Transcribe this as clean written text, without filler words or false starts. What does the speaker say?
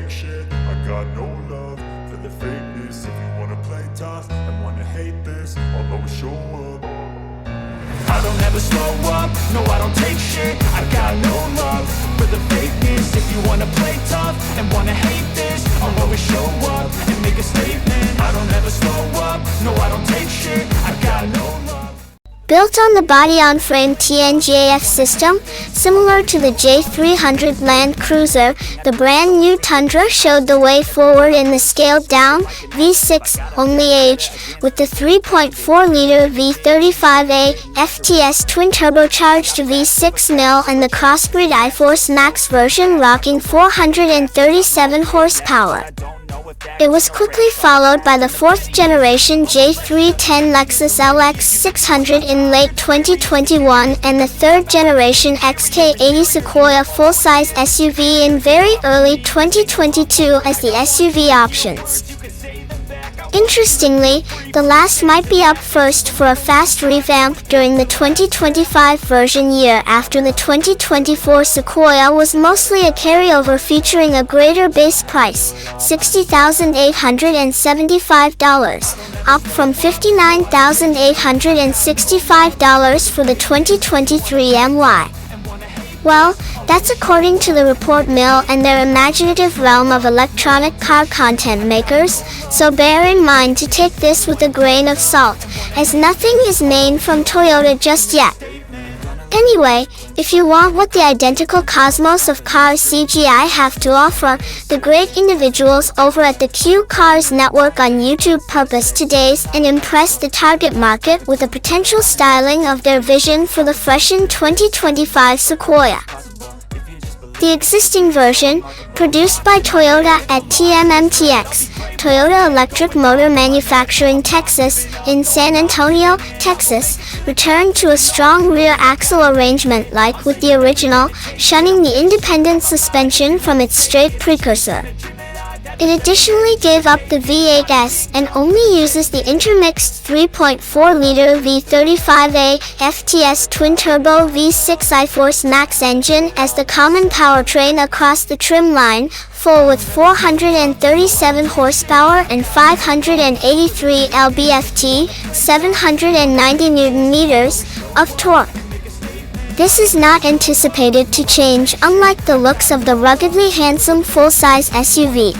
take shit. I got no love for the fakeness. If you wanna play tough and wanna hate this, I'll always show up. I don't ever slow up, no I don't take shit. I got no love for the fakeness. If you wanna play tough and wanna hate this, I'll always show up and make a statement. I don't ever slow up, no I don't take shit. I got no love. Built on the body-on-frame TNGAF system, similar to the J300 Land Cruiser, the brand new Tundra showed the way forward in the scaled-down V6-only age, with the 3.4-liter V35A FTS twin-turbocharged V6 nil and the crossbreed iForce Max version rocking 437 horsepower. It was quickly followed by the 4th-generation J310 Lexus LX 600 in late 2021 and the 3rd-generation XK80 Sequoia full-size SUV in very early 2022 as the SUV options. Interestingly, the last might be up first for a fast revamp during the 2025 version year after the 2024 Sequoia was mostly a carryover featuring a greater base price, $60,875, up from $59,865 for the 2023 MY. Well, that's according to the report mill and their imaginative realm of electronic car content makers, so bear in mind to take this with a grain of salt, as nothing is named from Toyota just yet. Anyway, if you want what the identical cosmos of Cars CGI have to offer, the great individuals over at the Q Cars Network on YouTube purpose to daze and impress the target market with a potential styling of their vision for the freshened 2025 Sequoia. The existing version, produced by Toyota at TMMTX, Toyota Electric Motor Manufacturing Texas, in San Antonio, Texas, returned to a strong rear axle arrangement like with the original, shunning the independent suspension from its straight precursor. It additionally gave up the V8S and only uses the intermixed 3.4-liter V35A FTS twin-turbo V6 iForce Max engine as the common powertrain across the trim line, full with 437 horsepower and 583 lb-ft, 790 Nm of torque. This is not anticipated to change, unlike the looks of the ruggedly handsome full-size SUV.